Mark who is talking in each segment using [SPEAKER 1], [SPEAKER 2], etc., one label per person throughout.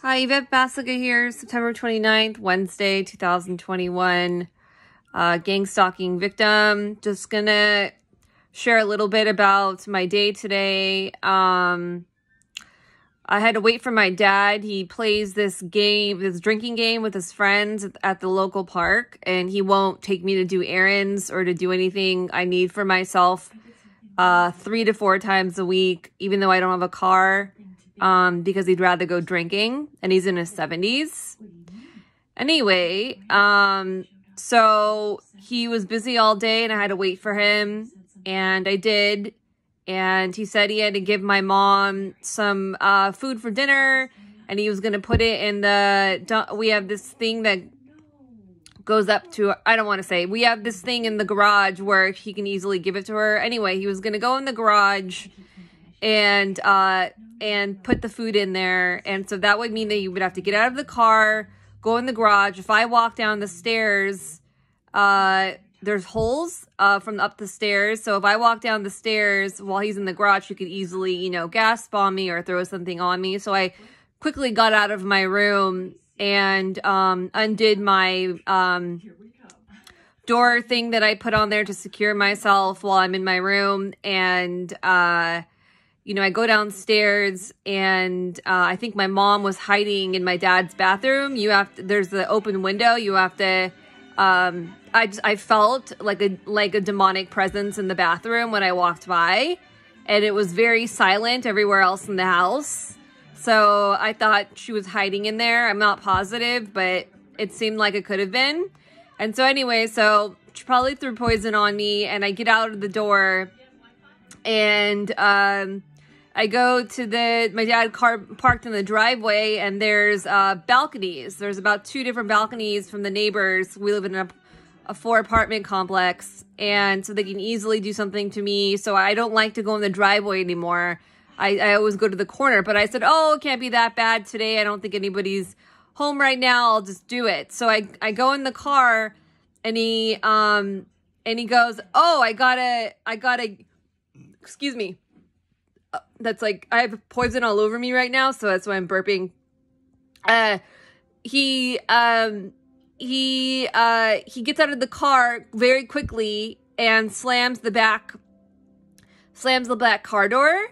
[SPEAKER 1] Hi, Yvette, Basica here, September 29th, Wednesday, 2021. Gang stalking victim. Just gonna share a little bit about my day today. I had to wait for my dad. He plays this game, this drinking game with his friends at the local park, and he won't take me to do errands or to do anything I need for myself 3 to 4 times a week, even though I don't have a car. Because he'd rather go drinking, and he's in his 70s. Anyway, so he was busy all day, and I had to wait for him, and I did. And he said he had to give my mom some food for dinner, and he was going to put it in the, we have this thing that goes up to, I don't want to say, we have this thing in the garage where he can easily give it to her. Anyway, he was going to go in the garage and put the food in there. And so that would mean that you would have to get out of the car, go in the garage. If I walk down the stairs, there's holes from up the stairs. So if I walk down the stairs while he's in the garage, he could easily, you know, gas bomb me or throw something on me. So I quickly got out of my room and undid my door thing that I put on there to secure myself while I'm in my room. And you know, I go downstairs, and I think my mom was hiding in my dad's bathroom. There's the open window. You have to, I felt like a demonic presence in the bathroom when I walked by, and it was very silent everywhere else in the house. So I thought she was hiding in there. I'm not positive, but it seemed like it could have been. And so anyway, so she probably threw poison on me, and I get out of the door, and I go to my dad car parked in the driveway, and there's balconies. There's about 2 different balconies from the neighbors. We live in a 4-apartment complex, and so they can easily do something to me. So I don't like to go in the driveway anymore. I always go to the corner, but I said, oh, it can't be that bad today. I don't think anybody's home right now. I'll just do it. So I go in the car, and he goes, oh, I gotta, excuse me. That's like, I have poison all over me right now, so that's why I'm burping. He gets out of the car very quickly and slams the back car door.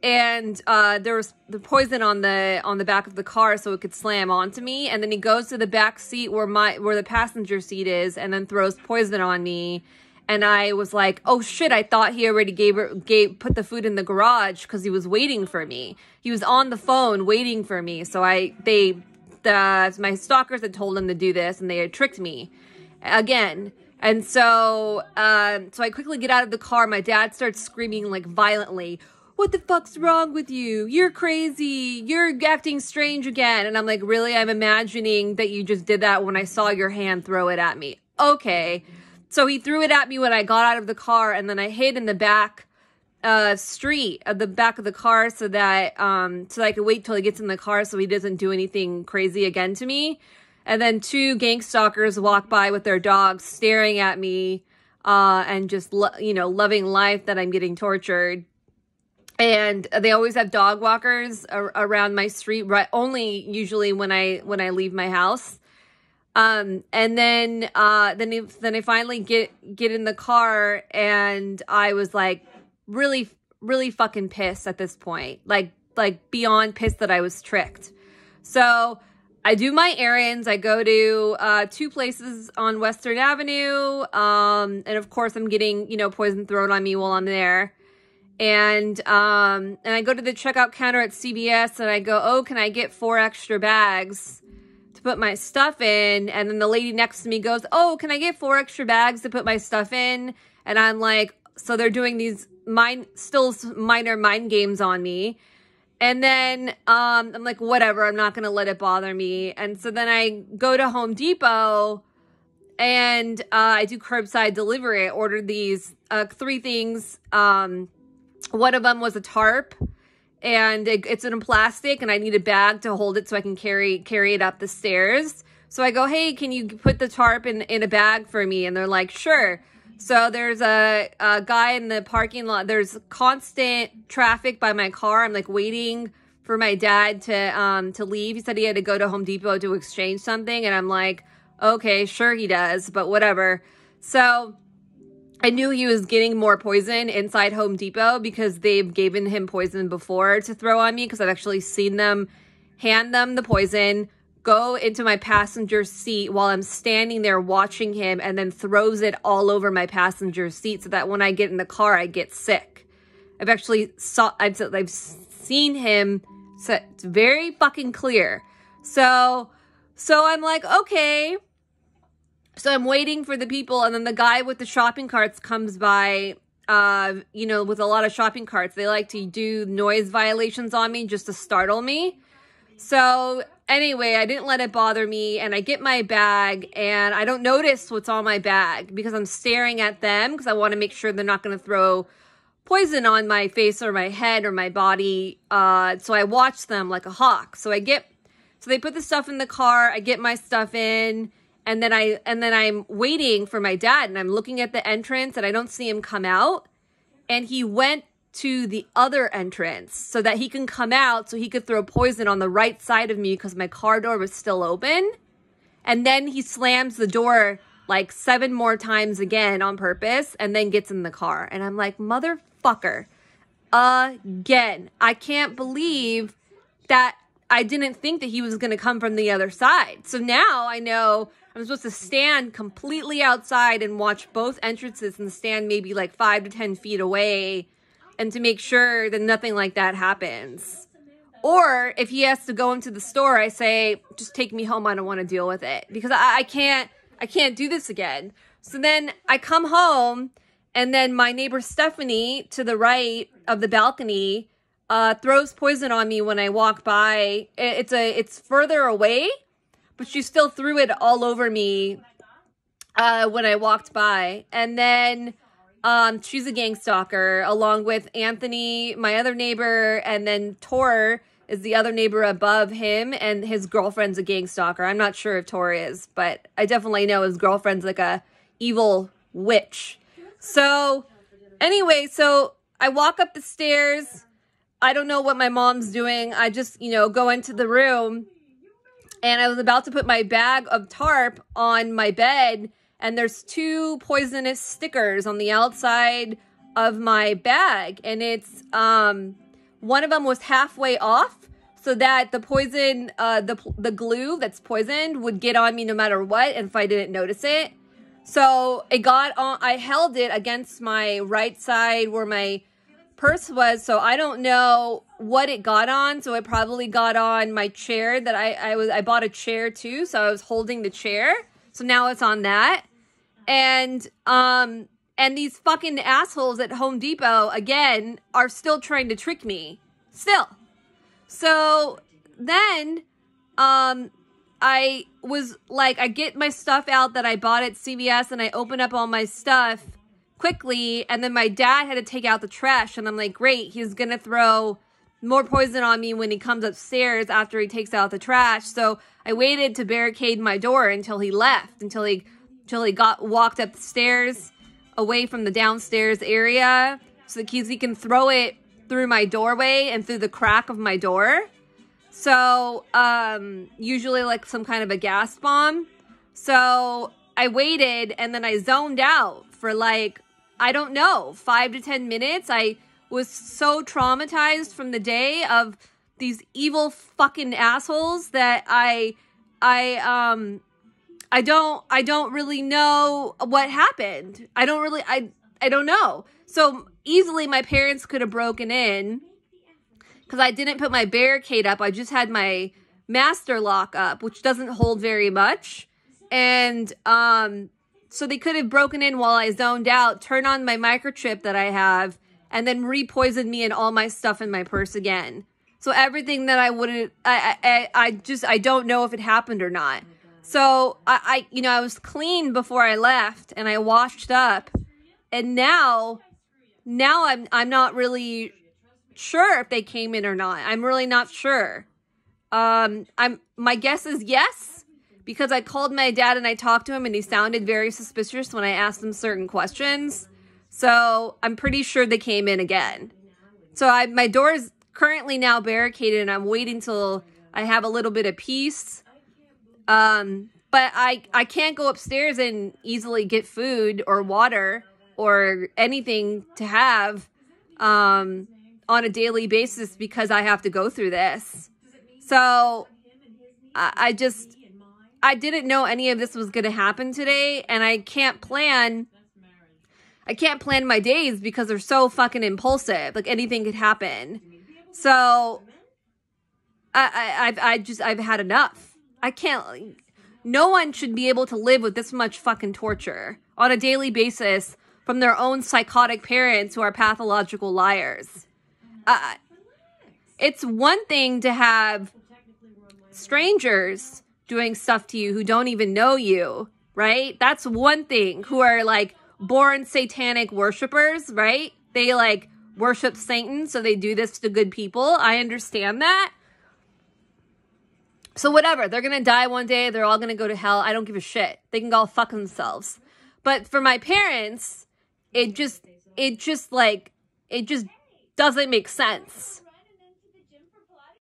[SPEAKER 1] And there was the poison on the back of the car, so it could slam onto me. And then he goes to the back seat where the passenger seat is, and then throws poison on me. And I was like, oh shit, I thought he already put the food in the garage because he was waiting for me. He was on the phone waiting for me. So my stalkers had told him to do this, and they had tricked me again. And so I quickly get out of the car. My dad starts screaming like violently, what the fuck's wrong with you? You're crazy. You're acting strange again. And I'm like, really? I'm imagining that you just did that when I saw your hand throw it at me. Okay. So he threw it at me when I got out of the car, and then I hid in the back street of the back of the car so that I could wait till he gets in the car so he doesn't do anything crazy again to me. And then 2 gang stalkers walk by with their dogs staring at me and just loving life that I'm getting tortured. And they always have dog walkers around my street, right? Only usually when I leave my house. And then I finally get in the car, and I was like really, really fucking pissed at this point, like beyond pissed that I was tricked. So I do my errands. I go to 2 places on Western Avenue. And of course I'm getting, poison thrown on me while I'm there. And I go to the checkout counter at CVS, and I go, oh, can I get 4 extra bags to put my stuff in? And then the lady next to me goes, oh, can I get 4 extra bags to put my stuff in? And I'm like, so they're doing these still minor mind games on me. And then I'm like, whatever, I'm not going to let it bother me. And so then I go to Home Depot, and I do curbside delivery. I ordered these 3 things. One of them was a tarp, and it's in plastic, and I need a bag to hold it so I can carry it up the stairs. So I go, hey, can you put the tarp in a bag for me? And they're like, sure. So there's a guy in the parking lot. There's constant traffic by my car. I'm like waiting for my dad to leave. He said he had to go to Home Depot to exchange something, and I'm like, okay, sure he does, but whatever. So I knew he was getting more poison inside Home Depot because they've given him poison before to throw on me, because I've actually seen them hand them the poison, go into my passenger seat while I'm standing there watching him, and then throws it all over my passenger seat so that when I get in the car, I get sick. I've seen him, so it's very fucking clear. So I'm like, okay. So I'm waiting for the people, and then the guy with the shopping carts comes by, you know, with a lot of shopping carts. They like to do noise violations on me just to startle me. So anyway, I didn't let it bother me, and I get my bag, and I don't notice what's on my bag because I'm staring at them because I want to make sure they're not going to throw poison on my face or my head or my body. So I watch them like a hawk. So they put the stuff in the car, I get my stuff in, and then I'm waiting for my dad, and I'm looking at the entrance, and I don't see him come out, and he went to the other entrance so that he can come out so he could throw poison on the right side of me because my car door was still open. And then he slams the door like 7 more times again on purpose and then gets in the car. And I'm like, motherfucker, again. I can't believe that I didn't think that he was going to come from the other side. So now I know I'm supposed to stand completely outside and watch both entrances and stand maybe like 5 to 10 feet away, and to make sure that nothing like that happens. Or if he has to go into the store, I say, just take me home. I don't want to deal with it because I can't do this again. So then I come home, and then my neighbor Stephanie to the right of the balcony throws poison on me when I walk by. It's further away, but she still threw it all over me when I walked by. And then she's a gang stalker, along with Anthony, my other neighbor, and then Tor is the other neighbor above him, and his girlfriend's a gang stalker. I'm not sure if Tor is, but I definitely know his girlfriend's like a evil witch. So anyway, so I walk up the stairs. I don't know what my mom's doing. I just, go into the room, and I was about to put my bag of tarp on my bed, and there's 2 poisonous stickers on the outside of my bag. And it's, one of them was halfway off so that the poison, the glue that's poisoned would get on me no matter what, and if I didn't notice it. So it got on, I held it against my right side where my purse was. So I don't know what it got on. So it probably got on my chair that I bought a chair too. So I was holding the chair. So now it's on that. And these fucking assholes at Home Depot, again, are still trying to trick me. Still. So then, I was like, I get my stuff out that I bought at CVS, and I open up all my stuff quickly, and then my dad had to take out the trash, and I'm like, great, he's gonna throw more poison on me when he comes upstairs after he takes out the trash. So I waited to barricade my door until he left, until he walked up the stairs away from the downstairs area so that he can throw it through my doorway and through the crack of my door. So, usually like some kind of a gas bomb. So I waited, and then I zoned out for like, I don't know, 5 to 10 minutes. I was so traumatized from the day of these evil fucking assholes that I don't really know what happened. I don't know. So easily my parents could have broken in because I didn't put my barricade up. I just had my master lock up, which doesn't hold very much. And so they could have broken in while I zoned out, turn on my microchip that I have, and then re-poison me and all my stuff in my purse again. So everything that I don't know if it happened or not. So I was clean before I left, and I washed up, and now I'm not really sure if they came in or not. I'm really not sure. My guess is yes, because I called my dad and I talked to him, and he sounded very suspicious when I asked him certain questions. So I'm pretty sure they came in again. So my door is currently now barricaded, and I'm waiting till I have a little bit of peace. But I can't go upstairs and easily get food or water or anything to have on a daily basis because I have to go through this. So I didn't know any of this was going to happen today, and I can't plan my days because they're so fucking impulsive. Like anything could happen. So I've had enough. I can't. No one should be able to live with this much fucking torture on a daily basis from their own psychotic parents who are pathological liars. It's one thing to have strangers doing stuff to you who don't even know you, right? That's one thing. Who are like born satanic worshipers, right? They like worship Satan, so they do this to good people. I understand that. So whatever, they're going to die one day. They're all going to go to hell. I don't give a shit. They can go fuck themselves. But for my parents, it just doesn't make sense.